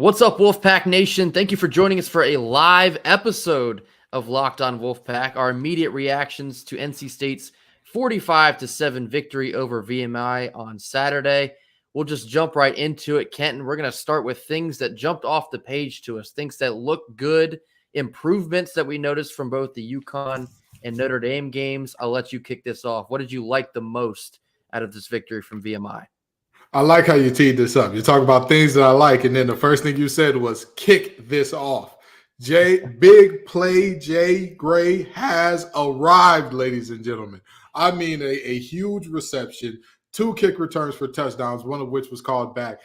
What's up, Wolfpack Nation? Thank you for joining us for a live episode of Locked On Wolfpack. Our immediate reactions to NC State's 45-7 victory over VMI on Saturday. We'll just jump right into it, Kenton. We're going to start with things that jumped off the page to us, things that look good, improvements that we noticed from both the UConn and Notre Dame games. I'll let you kick this off. What did you like the most out of this victory from VMI? I like how you teed this up. You talk about things that I like, and then the first thing you said was kick this off. Big play Jay Gray has arrived, ladies and gentlemen. I mean, a huge reception, 2 kick returns for touchdowns, one of which was called back.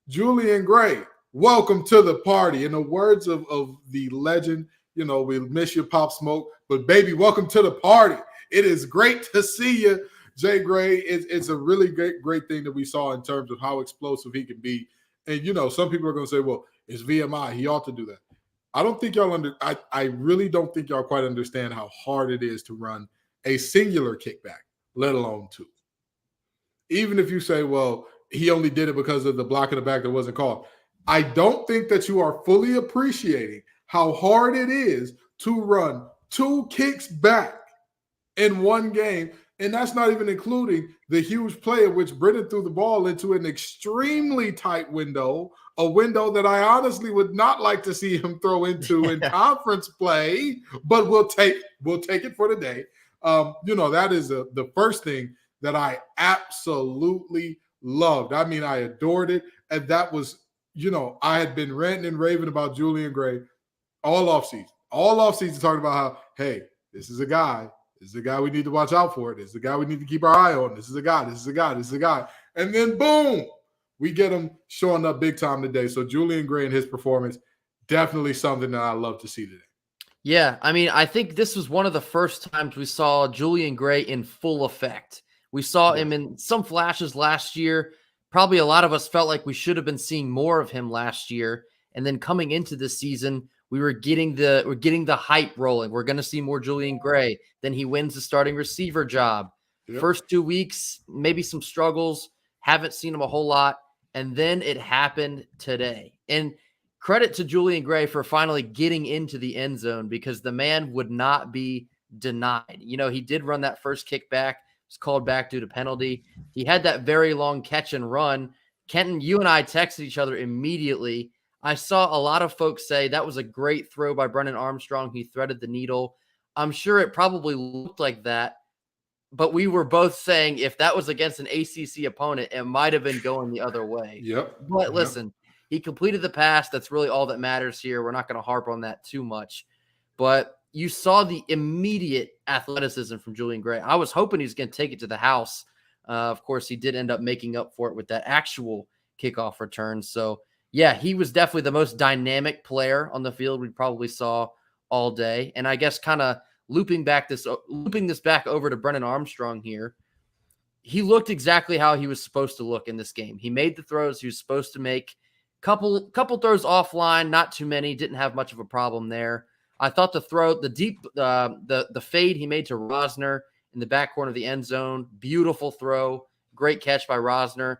Julian Gray, welcome to the party. In the words of the legend, we miss you, Pop Smoke, but baby, welcome to the party. It is great to see you. Jay Gray, it's a really great thing that we saw in terms of how explosive he can be. And, some people are going to say, well, it's VMI. He ought to do that. I don't think I really don't think y'all quite understand how hard it is to run a singular kickback, let alone 2. Even if you say, well, he only did it because of the block in the back that wasn't called. I don't think that you are fully appreciating how hard it is to run 2 kicks back in one game. And that's not even including the huge play in which Brennan threw the ball into an extremely tight window, a window that I honestly would not like to see him throw into in conference play, but we'll take it for the day. That is the first thing that I absolutely loved. I mean, I adored it. And that was, I had been ranting and raving about Julian Gray all offseason talking about how, hey, this is a guy we need to watch out for. This is a guy we need to keep our eye on. This is a guy. And then, boom, we get him showing up big time today. So Julian Gray and his performance, definitely something that I love to see today. Yeah, I mean, I think this was one of the first times we saw Julian Gray in full effect. We saw him in some flashes last year. Probably a lot of us felt like we should have been seeing more of him last year. And then coming into this season, we're getting the hype rolling. We're going to see more Julian Gray. Then he wins the starting receiver job. Yep. First 2 weeks, maybe some struggles. Haven't seen him a whole lot. And then it happened today. And credit to Julian Gray for finally getting into the end zone because the man would not be denied. He did run that first kick back. It was called back due to penalty. He had that very long catch and run. Kenton, you and I texted each other immediately. I saw a lot of folks say that was a great throw by Brennan Armstrong. He threaded the needle. I'm sure it probably looked like that, but we were both saying if that was against an ACC opponent, it might have been going the other way. Yep. But listen, he completed the pass. That's really all that matters here. We're not going to harp on that too much. But you saw the immediate athleticism from Julian Gray. I was hoping he was going to take it to the house. Of course, he did end up making up for it with that actual kickoff return. So, yeah, he was definitely the most dynamic player on the field we probably saw all day. And I guess kind of looping this back over to Brennan Armstrong here, he looked exactly how he was supposed to look in this game. He made the throws he was supposed to make. Couple throws offline, not too many, didn't have much of a problem there. I thought the fade he made to Rosner in the back corner of the end zone, beautiful throw, great catch by Rosner.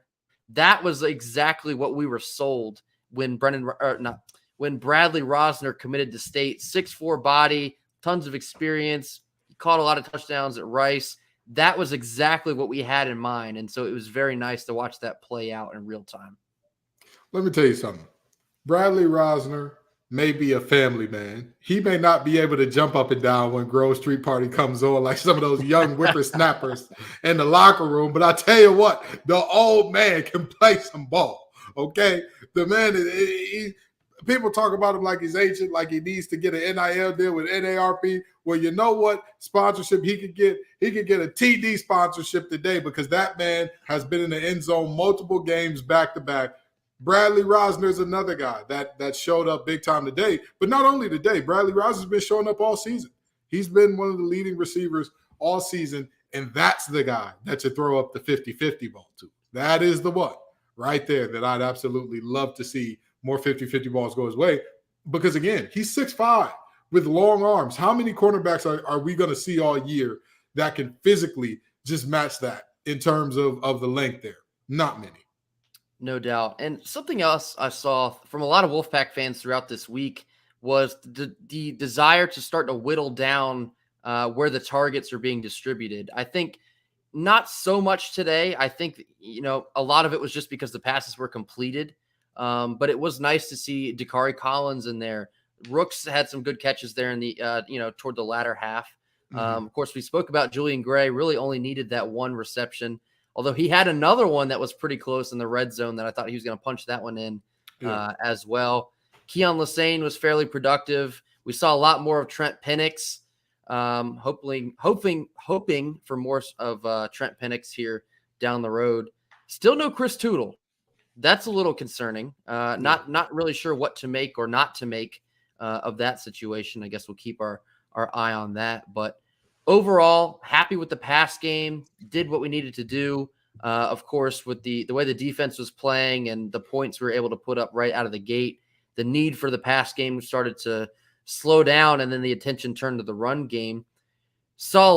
That was exactly what we were sold when Bradley Rosner committed to State. 6'4" body, tons of experience. He caught a lot of touchdowns at Rice. That was exactly what we had in mind. And so it was very nice to watch that play out in real time. Let me tell you something. Bradley Rosner may be a family man. He may not be able to jump up and down when Grove Street Party comes on like some of those young whippersnappers in the locker room. But I tell you what, the old man can play some ball, okay? The man, people talk about him like he's ancient, like he needs to get an NIL deal with NARP. Well, you know what sponsorship he could get? He could get a TD sponsorship today because that man has been in the end zone multiple games back-to-back. Bradley Rosner is another guy that showed up big time today. But not only today, Bradley Rosner's been showing up all season. He's been one of the leading receivers all season, and that's the guy that you throw up the 50-50 ball to. That is the one right there that I'd absolutely love to see more 50-50 balls go his way. Because, again, he's 6'5", with long arms. How many cornerbacks are we going to see all year that can physically just match that in terms of the length there? Not many. No doubt. And something else I saw from a lot of Wolfpack fans throughout this week was the desire to start to whittle down where the targets are being distributed. I think not so much today. I think, a lot of it was just because the passes were completed. But it was nice to see Dakari Collins in there. Rooks had some good catches there in the, toward the latter half. Of course, we spoke about Julian Gray, really only needed that one reception. Although he had another one that was pretty close in the red zone that I thought he was going to punch that one in as well. Keon Lassane was fairly productive. We saw a lot more of Trent Penix. Hoping for more of Trent Penix here down the road. Still no Chris Tootle. That's a little concerning. Not really sure what to make or not to make of that situation. I guess we'll keep our eye on that. But overall, happy with the pass game. Did what we needed to do. Of course, with the way the defense was playing and the points we were able to put up right out of the gate, the need for the pass game started to slow down, and then the attention turned to the run game. Saw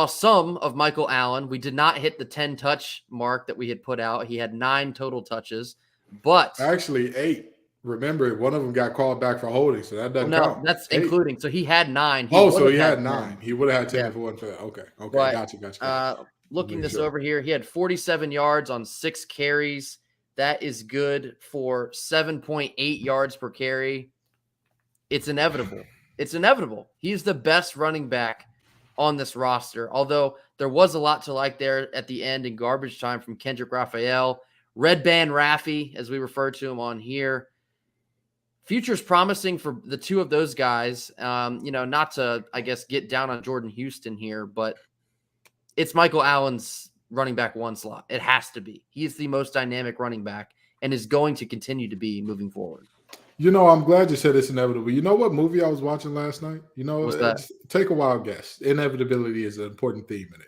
some of Michael Allen. We did not hit the 10 touch mark that we had put out. He had 9 total touches, but actually 8. Remember, one of them got called back for holding, so that doesn't count. That's 8. Including. So he had 9. So he had 9. He would have had 10 if it wasn't for that. Okay, but, gotcha. Looking this over here, he had 47 yards on 6 carries. That is good for 7.8 yards per carry. It's inevitable. He's the best running back on this roster, although there was a lot to like there at the end in garbage time from Kendrick Raphael. Red Band Raffy, as we refer to him on here. Future's promising for the two of those guys. Not to, I guess, get down on Jordan Houston here, but it's Michael Allen's running back 1 slot. It has to be. He is the most dynamic running back and is going to continue to be moving forward. I'm glad you said it's inevitable. You know what movie I was watching last night? What's that? Take a wild guess. Inevitability is an important theme in it.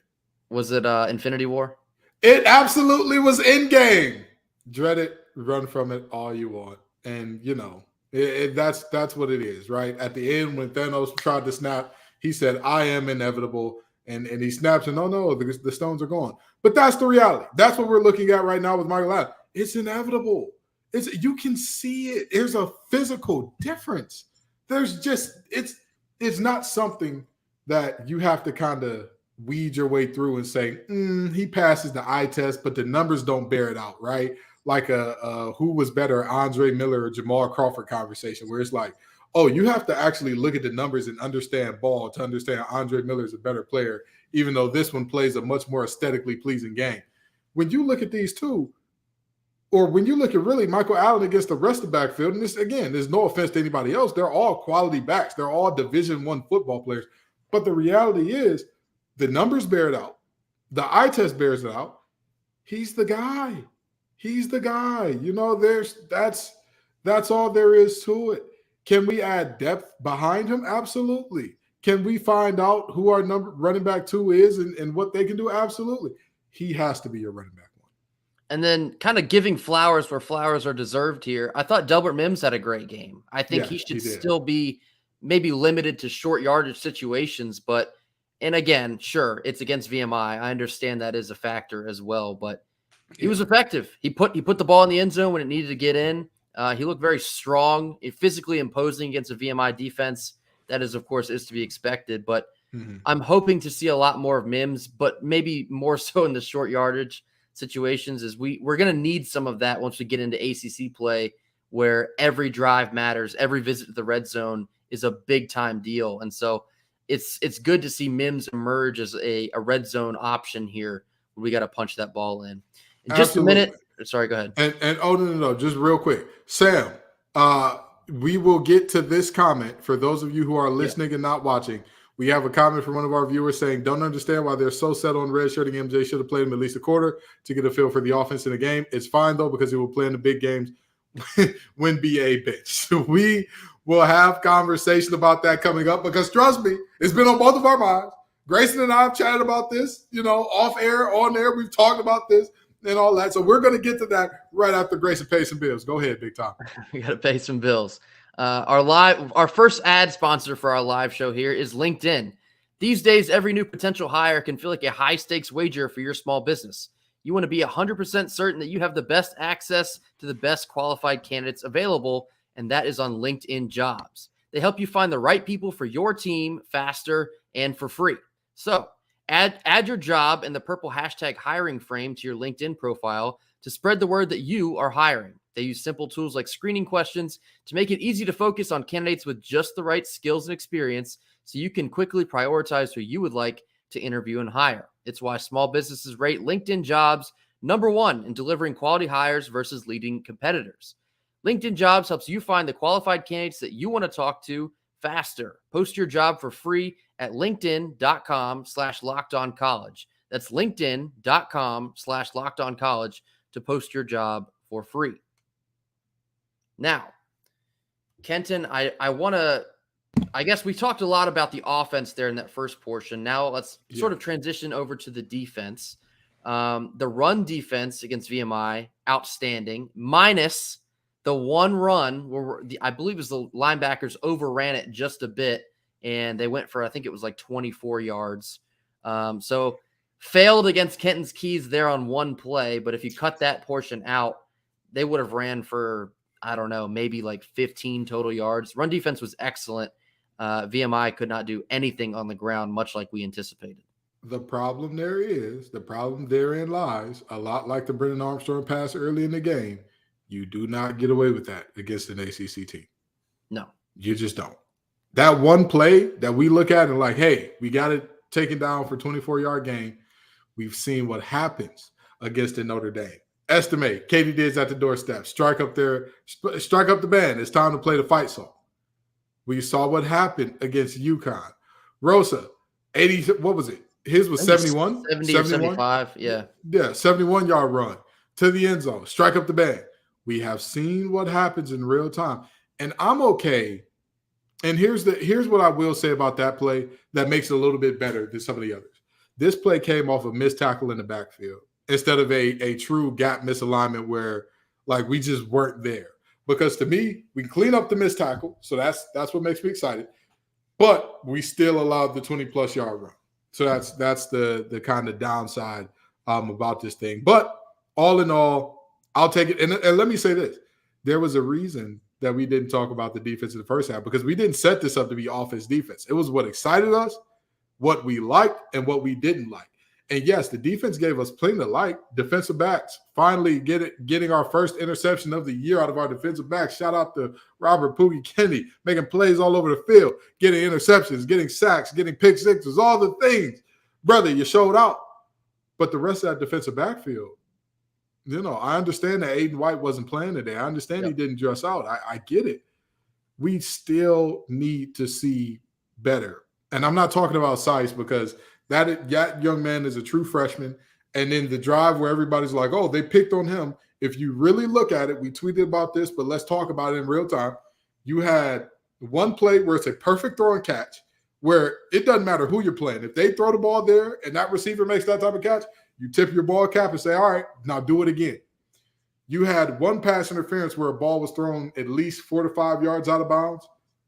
Was it Infinity War? It absolutely was Endgame. Dread it, run from it all you want. And, that's what it is, right? At the end, when Thanos tried to snap, he said, I am inevitable. And he snaps and, oh, no, the stones are gone. But that's the reality. That's what we're looking at right now with Michael Allen. It's inevitable. You can see it. There's a physical difference. There's just it's not something that you have to kind of weed your way through and say, he passes the eye test, but the numbers don't bear it out, right? Like a who was better, Andre Miller or Jamal Crawford conversation, where it's like, oh, you have to actually look at the numbers and understand ball to understand Andre Miller is a better player, even though this one plays a much more aesthetically pleasing game. When you look at these two, or when you look at really Michael Allen against the rest of the backfield, and this, again, there's no offense to anybody else. They're all quality backs. They're all Division I football players. But the reality is the numbers bear it out. The eye test bears it out. He's the guy. That's all there is to it. Can we add depth behind him? Absolutely. Can we find out who our running back 2 is and what they can do? Absolutely. He has to be your running back 1. And then kind of giving flowers where flowers are deserved here. I thought Delbert Mims had a great game. I think he should still be maybe limited to short yardage situations. And again, sure, it's against VMI. I understand that is a factor as well, but he was effective. He put the ball in the end zone when it needed to get in. He looked very strong, physically imposing against a VMI defense. That is, of course, is to be expected. But I'm hoping to see a lot more of Mims, but maybe more so in the short yardage situations. As we're going to need some of that once we get into ACC play, where every drive matters. Every visit to the red zone is a big time deal. And so it's good to see Mims emerge as a red zone option here. We got to punch that ball in. In just a minute. Sorry, go ahead. And oh, no, just real quick. Sam, we will get to this comment. For those of you who are listening and not watching, we have a comment from one of our viewers saying, don't understand why they're so set on redshirting MJ. Should have played him at least a quarter to get a feel for the offense in the game. It's fine, though, because he will play in the big games when BA bench. So we will have conversation about that coming up because, trust me, it's been on both of our minds. Grayson and I have chatted about this, off air, on air. We've talked about this and all that. So we're going to get to that right after Grayson pays some bills. Go ahead, Big Tom. We got to pay some bills. Our first ad sponsor for our live show here is LinkedIn. These days, every new potential hire can feel like a high-stakes wager for your small business. You want to be 100% certain that you have the best access to the best qualified candidates available, and that is on LinkedIn Jobs. They help you find the right people for your team faster and for free. So add your job and the purple hashtag hiring frame to your LinkedIn profile to spread the word that you are hiring. They use simple tools like screening questions to make it easy to focus on candidates with just the right skills and experience so you can quickly prioritize who you would like to interview and hire. It's why small businesses rate LinkedIn Jobs #1 in delivering quality hires versus leading competitors. LinkedIn Jobs helps you find the qualified candidates that you want to talk to faster. Post your job for free at linkedin.com/lockedoncollege. That's linkedin.com/lockedoncollege to post your job for free. Now, Kenton, I guess we talked a lot about the offense there in that first portion. Now let's sort of transition over to the defense. The run defense against VMI, outstanding, minus the one run where I believe it was the linebackers overran it just a bit, and they went for, I think it was like 24 yards. So failed against Kenton's Keys there on one play, but if you cut that portion out, they would have ran for, I don't know, maybe like 15 total yards. Run defense was excellent. VMI could not do anything on the ground, much like we anticipated. The problem therein lies, a lot like the Brennan Armstrong pass early in the game. You do not get away with that against an ACC team. No. You just don't. That one play that we look at and like, hey, we got it taken down for 24-yard gain. We've seen what happens against the Notre Dame. Estimate, Katie Dids at the doorstep. Strike up the band. It's time to play the fight song. We saw what happened against UConn. Rosa, 80, what was it? His was 71? 70 or 75, yeah. Yeah, 71-yard run to the end zone. Strike up the band. We have seen what happens in real time. And I'm okay. And here's what I will say about that play that makes it a little bit better than some of the others. This play came off a missed tackle in the backfield instead of a true gap misalignment where, like, we just weren't there. Because to me, we can clean up the missed tackle, so that's what makes me excited. But we still allowed the 20-plus yard run. So that's the kind of downside about this thing. But all in all, I'll take it. And let me say this. There was a reason that we didn't talk about the defense in the first half because we didn't set this up to be offense defense. It was what excited us, what we liked, and what we didn't like. And yes, the defense gave us plenty to like. Defensive backs finally getting our first interception of the year out of our defensive backs. Shout out to Robert Poogie Kennedy, making plays all over the field, getting interceptions, getting sacks, getting pick sixes, all the things. Brother, you showed out. But the rest of that defensive backfield, I understand that Aiden White wasn't playing today. I understand he didn't dress out. I get it. We still need to see better. And I'm not talking about size because that young man is a true freshman. And then the drive where everybody's like, oh, they picked on him. If you really look at it, we tweeted about this, but let's talk about it in real time. You had one play where it's a perfect throw and catch where it doesn't matter who you're playing. If they throw the ball there and that receiver makes that type of catch, you tip your ball cap and say, all right, now do it again. You had one pass interference where a ball was thrown at least 4 to 5 yards out of bounds.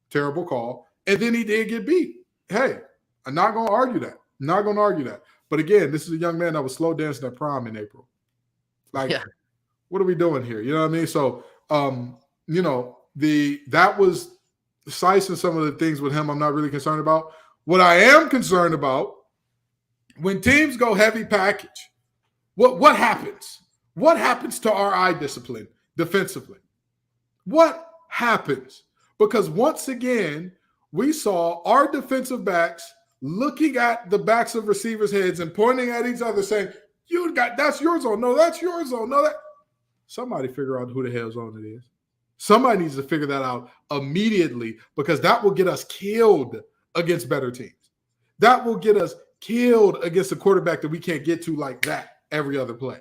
Terrible call. And then he did get beat. Hey, I'm not going to argue that. But again, this is a young man that was slow dancing at prom in April. Like, What are we doing here? You know what I mean? So, that was Sice and some of the things with him I'm not really concerned about. What I am concerned about, when teams go heavy package, what happens? What happens to our eye discipline defensively? What happens? Because once again, we saw our defensive backs looking at the backs of receivers' heads and pointing at each other saying, that's your zone. No, that's your zone. No, that. Somebody figure out who the hell zone it is. Somebody needs to figure that out immediately because that will get us killed against better teams. That will get us killed against a quarterback that we can't get to like that every other play.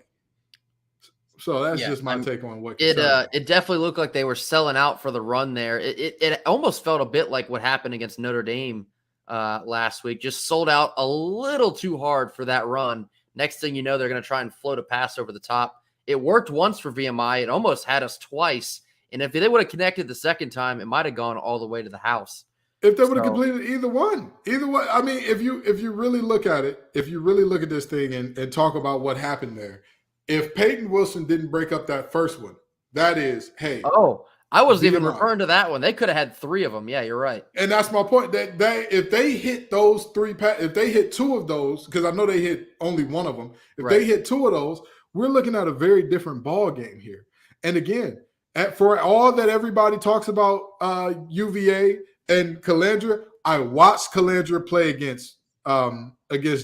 So that's just my take on what it definitely looked like they were selling out for the run there. It almost felt a bit like what happened against Notre Dame last week. Just sold out a little too hard for that run. Next thing you know, they're going to try and float a pass over the top. It worked once for VMI. It almost had us twice. And if they would have connected the second time, it might have gone all the way to the house. If they would have completed either one. I mean, if you really look at it, if you really look at this thing and talk about what happened there, If Peyton Wilson didn't break up that first one, that is, hey. Oh, I wasn't even VMI. referring to that one. They could have had 3 of them. Yeah, you're right. And that's my point. That if they hit those 3, if they hit 2 of those, because I know they hit only 1 of them. If they hit 2 of those, we're looking at a very different ball game here. And again, for all that everybody talks about UVA and Calandra, I watched Calandra play against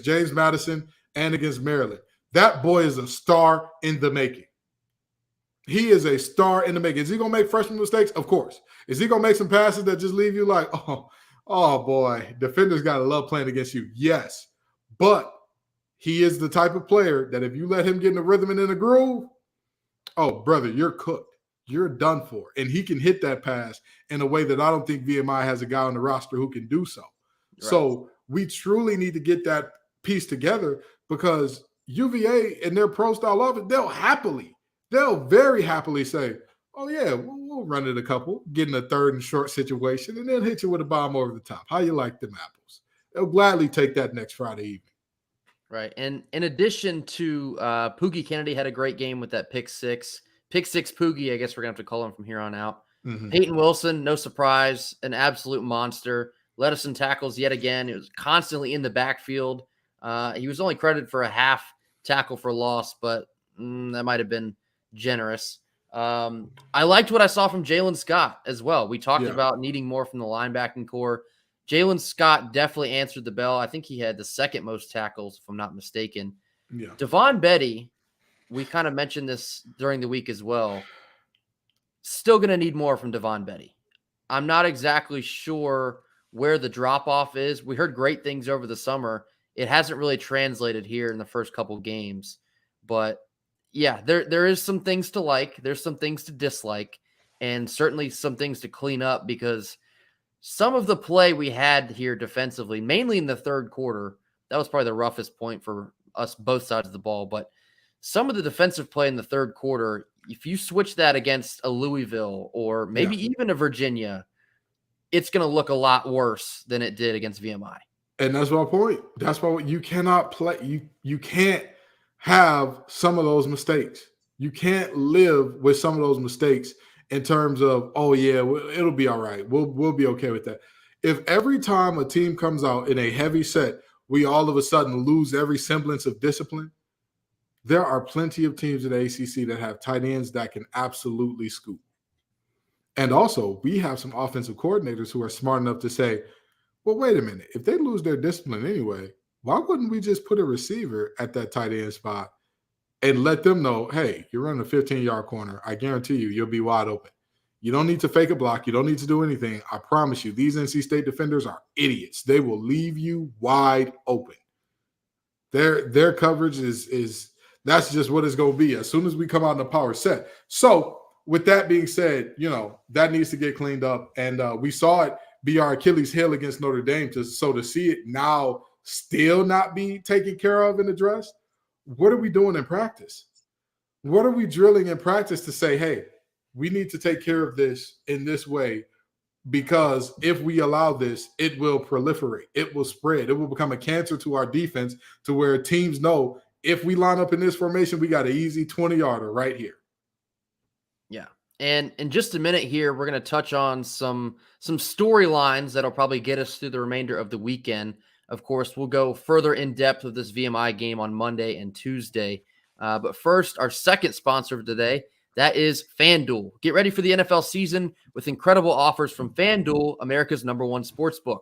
James Madison and against Maryland. That boy is a star in the making. He is a star in the making. Is he going to make freshman mistakes? Of course. Is he going to make some passes that just leave you like, oh boy, defenders got to love playing against you? Yes. But he is the type of player that if you let him get in the rhythm and in the groove, oh, brother, you're cooked. You're done for. And he can hit that pass in a way that I don't think VMI has a guy on the roster who can do so. Right. So we truly need to get that piece together, because UVA and their pro style offense, they'll very happily say, oh, yeah, we'll run it a couple, get in a 3rd and short situation, and then hit you with a bomb over the top. How you like them apples? They'll gladly take that next Friday evening. Right. And in addition to Poogie Kennedy had a great game with that pick six Poogie, I guess we're going to have to call him from here on out. Mm-hmm. Peyton Wilson, no surprise, an absolute monster. Led us in tackles yet again. He was constantly in the backfield. He was only credited for a half tackle for loss, but that might have been generous. I liked what I saw from Jalen Scott as well. We talked about needing more from the linebacking core. Jalen Scott definitely answered the bell. I think he had the 2nd most tackles, if I'm not mistaken. Yeah. Devon Betty, we kind of mentioned this during the week as well. Still going to need more from Devon Betty. I'm not exactly sure where the drop-off is. We heard great things over the summer. It hasn't really translated here in the first couple games. But, yeah, there is some things to like. There's some things to dislike, and certainly some things to clean up, because some of the play we had here defensively, mainly in the 3rd quarter, that was probably the roughest point for us, both sides of the ball. But some of the defensive play in the 3rd quarter, if you switch that against a Louisville or maybe even a Virginia, it's going to look a lot worse than it did against VMI. And that's my point. That's why you cannot play. You can't have some of those mistakes. You can't live with some of those mistakes in terms of, oh yeah, it'll be all right. We'll be okay with that. If every time a team comes out in a heavy set, we all of a sudden lose every semblance of discipline, there are plenty of teams in the ACC that have tight ends that can absolutely scoop. And also, we have some offensive coordinators who are smart enough to say, well, wait a minute. If they lose their discipline anyway, why wouldn't we just put a receiver at that tight end spot and let them know, hey, you're running a 15-yard corner. I guarantee you'll be wide open. You don't need to fake a block. You don't need to do anything. I promise you, these NC State defenders are idiots. They will leave you wide open. Their coverage is that's just what it's going to be as soon as we come out in the power set. So with that being said, that needs to get cleaned up. And we saw it be our Achilles heel against Notre Dame. To see it now still not be taken care of and addressed, what are we doing in practice? What are we drilling in practice to say, hey, we need to take care of this in this way, because if we allow this, it will proliferate. It will spread. It will become a cancer to our defense, to where teams know if we line up in this formation, we got an easy 20-yarder right here. Yeah. And in just a minute here, we're going to touch on some storylines that'll probably get us through the remainder of the weekend. Of course, we'll go further in depth with this VMI game on Monday and Tuesday. But first, our second sponsor of today, that is FanDuel. Get ready for the NFL season with incredible offers from FanDuel, America's #1 sportsbook.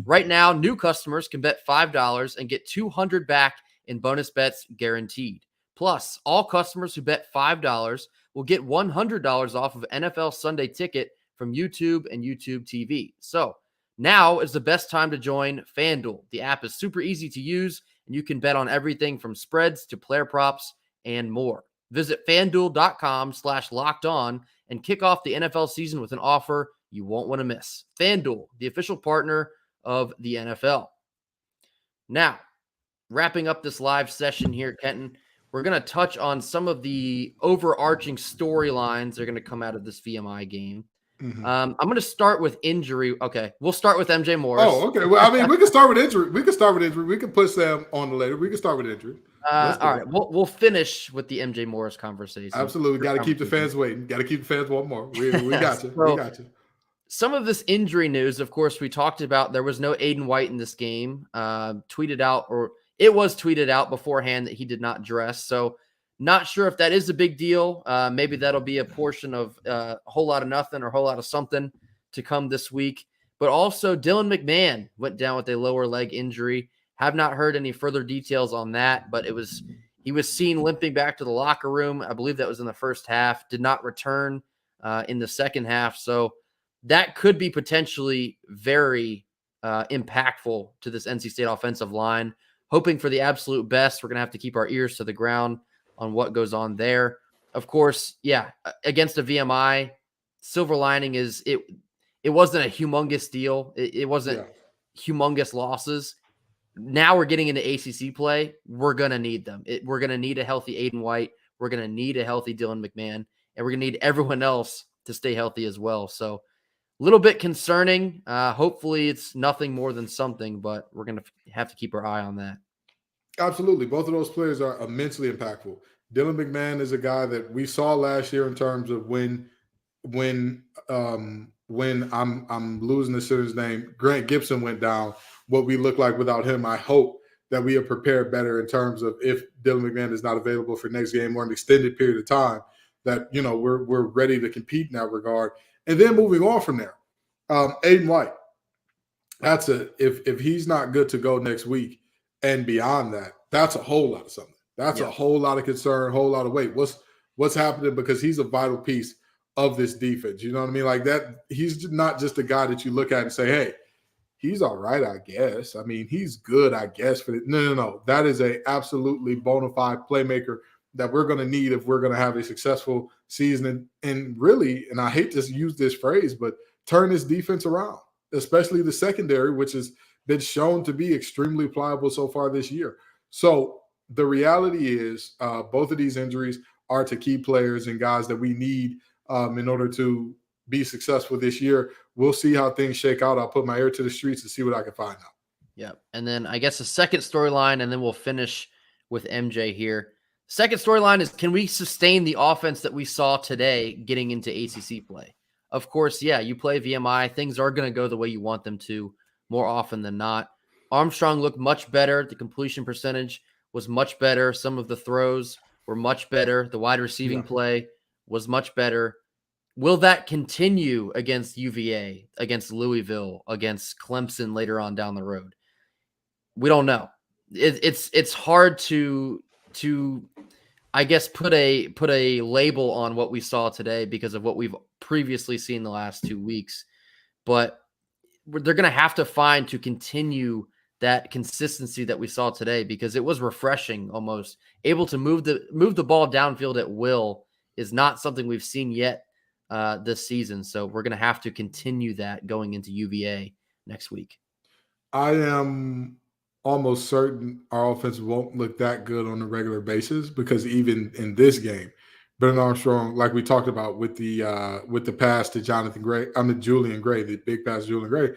Right now, new customers can bet $5 and get $200 back in bonus bets guaranteed. Plus, all customers who bet $5 will get $100 off of NFL Sunday Ticket from YouTube and YouTube TV. So now is the best time to join FanDuel. The app is super easy to use, and you can bet on everything from spreads to player props and more. Visit FanDuel.com/lockedon and kick off the NFL season with an offer you won't want to miss. FanDuel, the official partner of the NFL. Now, wrapping up this live session here, Kenton, we're going to touch on some of the overarching storylines that are going to come out of this VMI game. Mm-hmm. I'm going to start with injury. Okay, we'll start with MJ Morris. Oh, okay. Well, I mean, we can start with injury. We can start with injury. We can put Sam on the later. We can start with injury. Let's All go. right, we'll finish with the MJ Morris conversation. Absolutely. Got to keep the fans waiting. Got to keep the fans wanting more. We got you. We So, got you. some of this injury news, of course, we talked about. There was no Aiden White in this game. Tweeted out, or it was tweeted out beforehand that he did not dress. So, not sure if that is a big deal. Maybe that'll be a portion of a whole lot of nothing or a whole lot of something to come this week. But also, Dylan McMahon went down with a lower leg injury. Have not heard any further details on that, but he was seen limping back to the locker room. I believe that was in the first half. Did not return in the second half. So that could be potentially very impactful to this NC State offensive line. Hoping for the absolute best. We're going to have to keep our ears to the ground on what goes on there. Of course, yeah, against a VMI, silver lining is it wasn't a humongous deal. It wasn't humongous losses. Now we're getting into ACC play. We're going to need them. We're going to need a healthy Aiden White. We're going to need a healthy Dylan McMahon. And we're going to need everyone else to stay healthy as well. So a little bit concerning. Hopefully it's nothing more than something, but we're going to have to keep our eye on that. Absolutely. Both of those players are immensely impactful. Dylan McMahon is a guy that we saw last year in terms of when I'm losing the shooter's name, Grant Gibson went down, what we look like without him. I hope that we are prepared better in terms of if Dylan McMahon is not available for next game or an extended period of time, that, you know, we're ready to compete in that regard. And then moving on from there, Aiden White, if he's not good to go next week and beyond that, that's a whole lot of something. That's a whole lot of concern, whole lot of weight. What's happening, because he's a vital piece of this defense. You know what I mean? Like that, he's not just a guy that you look at and say, hey, he's all right, I guess. I mean, he's good, I guess. No. That is a absolutely bona fide playmaker that we're going to need if we're going to have a successful season and really, and I hate to use this phrase, but turn this defense around, especially the secondary, which has been shown to be extremely pliable so far this year. So the reality is both of these injuries are to key players and guys that we need in order to be successful this year. We'll see how things shake out. I'll put my ear to the streets and see what I can find out. Yeah. And then I guess the second storyline, and then we'll finish with MJ here. Second storyline is, can we sustain the offense that we saw today getting into ACC play? Of course, yeah, you play VMI. Things are going to go the way you want them to more often than not. Armstrong looked much better. The completion percentage was much better. Some of the throws were much better. The wide receiving play was much better. Will that continue against UVA, against Louisville, against Clemson later on down the road? We don't know. It's hard to I guess put a label on what we saw today because of what we've previously seen the last 2 weeks. But they're going to have to find to continue that consistency that we saw today, because it was refreshing, almost able to move the ball downfield at will is not something we've seen yet this season. So we're going to have to continue that going into UVA next week. I am almost certain our offense won't look that good on a regular basis, because even in this game, Brennan Armstrong, like we talked about with the pass to Julian Gray, the big pass to Julian Gray,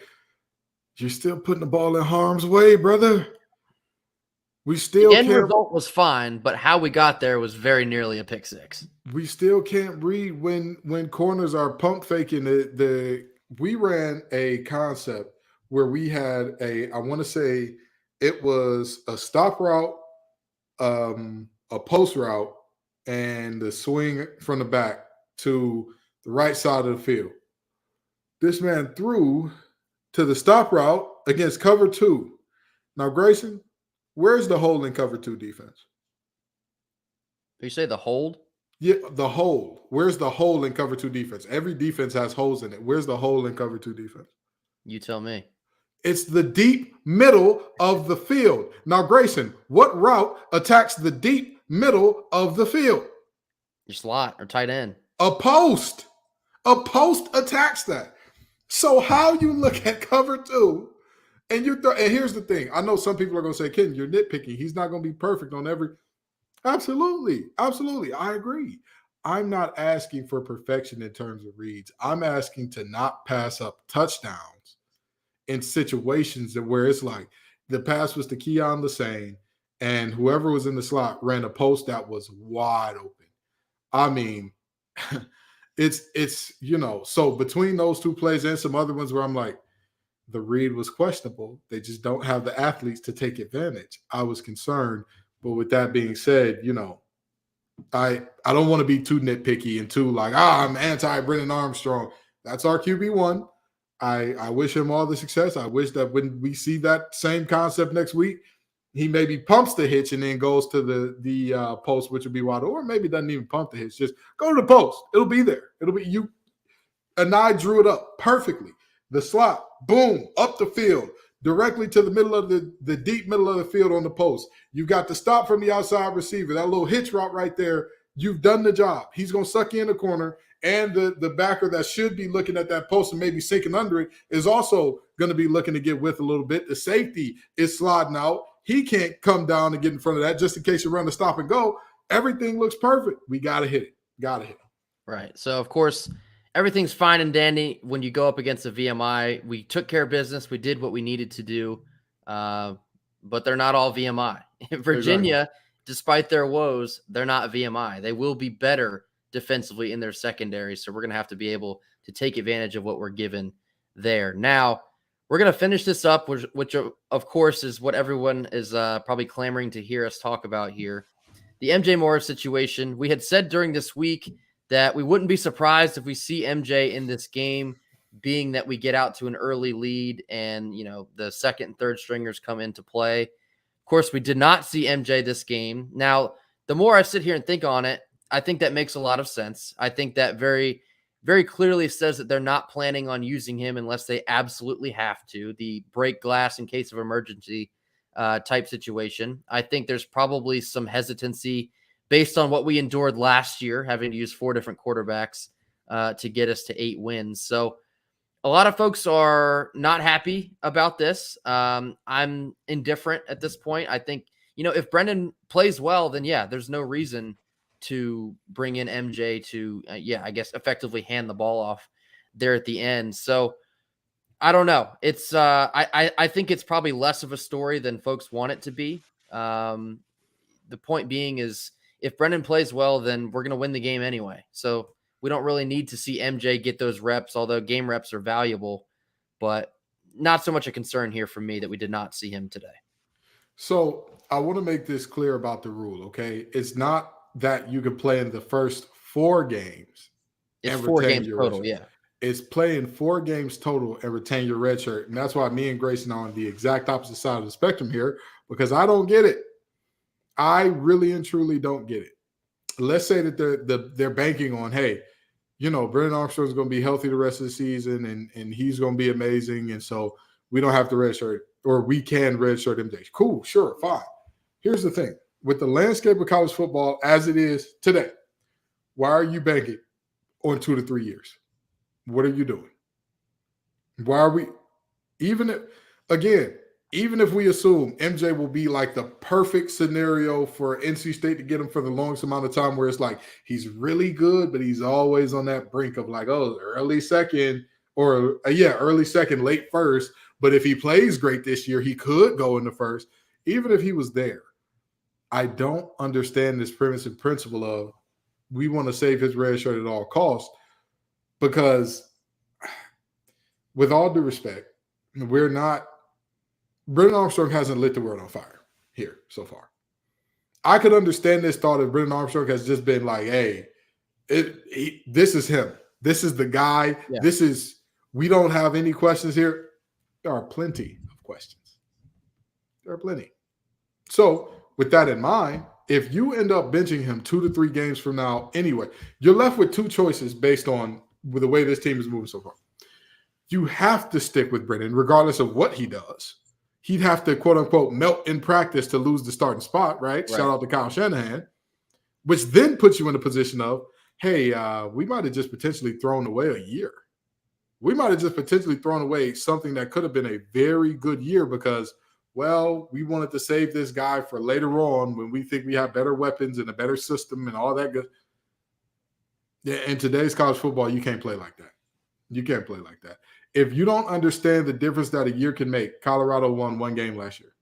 you're still putting the ball in harm's way, brother. The end result was fine, but how we got there was very nearly a pick six. We still can't read when corners are pump faking. We ran a concept where we had I want to say it was a stop route, a post route, and the swing from the back to the right side of the field. This man threw to the stop route against cover two. Now, Grayson, where's the hole in cover two defense? You say the hold? Yeah, the hole. Where's the hole in cover two defense? Every defense has holes in it. Where's the hole in cover two defense? You tell me. It's the deep middle of the field. Now, Grayson, what route attacks the deep middle of the field? Your slot or tight end. A post. A post attacks that. So how you look at cover two and and here's the thing. I know some people are going to say, Ken, you're nitpicking. He's not going to be perfect on every. Absolutely. Absolutely. I agree. I'm not asking for perfection in terms of reads. I'm asking to not pass up touchdowns in situations where it's like the pass was to Keon Lassane and whoever was in the slot ran a post that was wide open. I mean, it's so between those two plays and some other ones where I'm like, the read was questionable. They just don't have the athletes to take advantage. I was concerned. But with that being said, I don't want to be too nitpicky and too like, I'm anti-Brennan Armstrong. That's our QB1. I wish him all the success. I wish that when we see that same concept next week, he maybe pumps the hitch and then goes to the post, which would be wild, or maybe doesn't even pump the hitch. Just go to the post. It'll be there. It'll be you. And I drew it up perfectly. The slot, boom, up the field, directly to the middle of the deep middle of the field on the post. You got the stop from the outside receiver, that little hitch route right there. You've done the job. He's going to suck you in the corner, and the backer that should be looking at that post and maybe sinking under it is also going to be looking to get with a little bit. The safety is sliding out. He can't come down and get in front of that just in case you run the stop and go. Everything looks perfect. We got to hit it. Got to hit it. Right. So, of course, everything's fine and dandy when you go up against a VMI. We took care of business. We did what we needed to do, but they're not all VMI. Virginia, despite their woes, they're not VMI. They will be better defensively in their secondary, so we're going to have to be able to take advantage of what we're given there. Now, we're going to finish this up, which of course, is what everyone is probably clamoring to hear us talk about here. The MJ Morris situation. We had said during this week that we wouldn't be surprised if we see MJ in this game, being that we get out to an early lead and, the second and third stringers come into play. Of course, we did not see MJ this game. Now, the more I sit here and think on it, I think that makes a lot of sense. I think that very, very clearly says that they're not planning on using him unless they absolutely have to. The break glass in case of emergency type situation. I think there's probably some hesitancy based on what we endured last year, having to use 4 different quarterbacks to get us to 8 wins. So a lot of folks are not happy about this. I'm indifferent at this point. I think, if Brendan plays well, then yeah, there's no reason to bring in MJ to, I guess, effectively hand the ball off there at the end. So I don't know. It's I think it's probably less of a story than folks want it to be. The point being is, if Brendan plays well, then we're going to win the game anyway. So we don't really need to see MJ get those reps, although game reps are valuable, but not so much a concern here for me that we did not see him today. So I want to make this clear about the rule, okay? It's not that you can play in the first 4 games. It's 4 games total, yeah. It's playing 4 games total and retain your red shirt. And that's why me and Grayson are on the exact opposite side of the spectrum here, because I don't get it. I really and truly don't get it. Let's say that they're banking on, hey, Brennan Armstrong is going to be healthy the rest of the season and he's going to be amazing. And so we don't have to redshirt, or we can redshirt MJ. Cool, sure, fine. Here's the thing. With the landscape of college football as it is today, why are you banking on 2 to 3 years? What are you doing? Why are we, even if we assume MJ will be like the perfect scenario for NC State to get him for the longest amount of time, where it's like he's really good, but he's always on that brink of like, early second, late first. But if he plays great this year, he could go in the first. Even if he was there, I don't understand this premise and principle of we want to save his red shirt at all costs, because with all due respect, Brennan Armstrong hasn't lit the world on fire here so far. I could understand this thought if Brennan Armstrong has just been like, hey, this is him. This is the guy. Yeah. We don't have any questions here. There are plenty of questions. There are plenty. So with that in mind, if you end up benching him 2 to 3 games from now anyway, you're left with 2 choices based on the way this team is moving so far. You have to stick with Brennan regardless of what he does. He'd have to, quote unquote, melt in practice to lose the starting spot, right? Shout out to Kyle Shanahan, which then puts you in a position of, hey, we might have just potentially thrown away a year. We might have just potentially thrown away something that could have been a very good year because, well, we wanted to save this guy for later on when we think we have better weapons and a better system and all that good. Yeah, in today's college football, you can't play like that. You can't play like that. If you don't understand the difference that a year can make, Colorado won 1 game last year.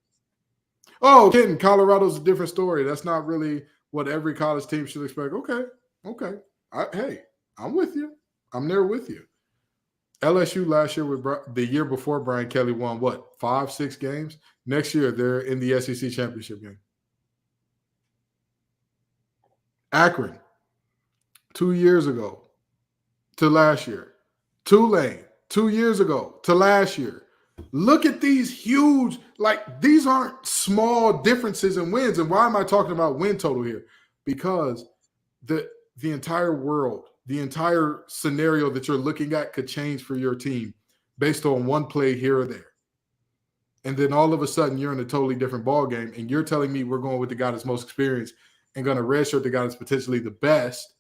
Oh, Kenton, Colorado's a different story. That's not really what every college team should expect. Okay. Hey, I'm with you. I'm there with you. LSU last year, the year before Brian Kelly won, what, 5-6 games? Next year, they're in the SEC championship game. Akron, 2 years ago to last year. Tulane, 2 years ago to last year. Look at these huge, like, these aren't small differences in wins. And why am I talking about win total here? Because the entire world, the entire scenario that you're looking at could change for your team based on one play here or there. And then all of a sudden you're in a totally different ball game, and you're telling me we're going with the guy that's most experienced and going to redshirt the guy that's potentially the best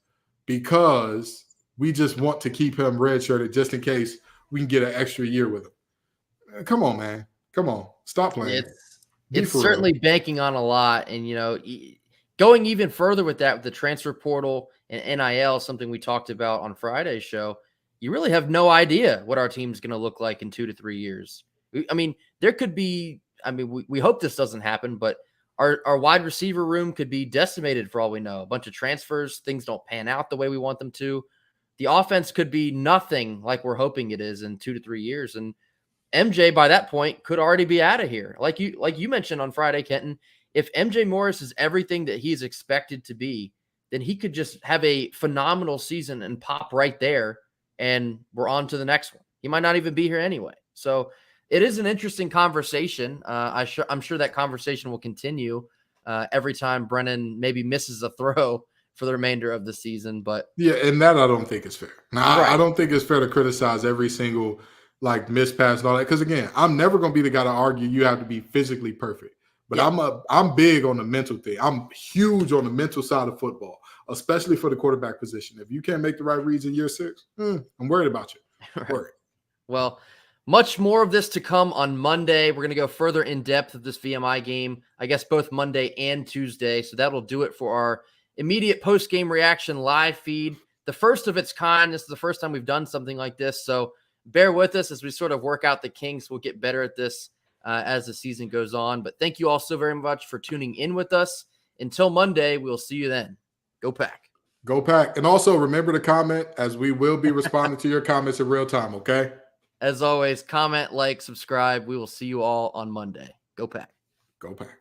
because we just want to keep him redshirted just in case we can get an extra year with him. Come on, man. Come on. Stop playing. It's certainly banking on a lot. And, going even further with that, with the transfer portal and NIL, something we talked about on Friday's show, you really have no idea what our team's going to look like in 2 to 3 years. I mean, there could be, we hope this doesn't happen, but our wide receiver room could be decimated for all we know. A bunch of transfers, things don't pan out the way we want them to. The offense could be nothing like we're hoping it is in 2 to 3 years. And MJ by that point could already be out of here. Like you mentioned on Friday, Kenton, if MJ Morris is everything that he's expected to be, then he could just have a phenomenal season and pop right there, and we're on to the next one. He might not even be here anyway. So it is an interesting conversation. I'm sure that conversation will continue every time Brennan maybe misses a throw for the remainder of the season. But yeah, and that I don't think is fair. Now, right. I don't think it's fair to criticize every single mispass and all that. Because again, I'm never going to be the guy to argue you have to be physically perfect. But yeah. I'm big on the mental thing. I'm huge on the mental side of football, especially for the quarterback position. If you can't make the right reads in year 6, I'm worried about you. Right. Worried. Well, much more of this to come on Monday. We're going to go further in depth of this VMI game, I guess both Monday and Tuesday. So that'll do it for our immediate post-game reaction live feed. The first of its kind. This is the first time we've done something like this. So bear with us as we sort of work out the kinks. We'll get better at this as the season goes on. But thank you all so very much for tuning in with us. Until Monday, we'll see you then. Go Pack. Go Pack. And also remember to comment, as we will be responding to your comments in real time, okay? As always, comment, like, subscribe. We will see you all on Monday. Go Pack. Go Pack.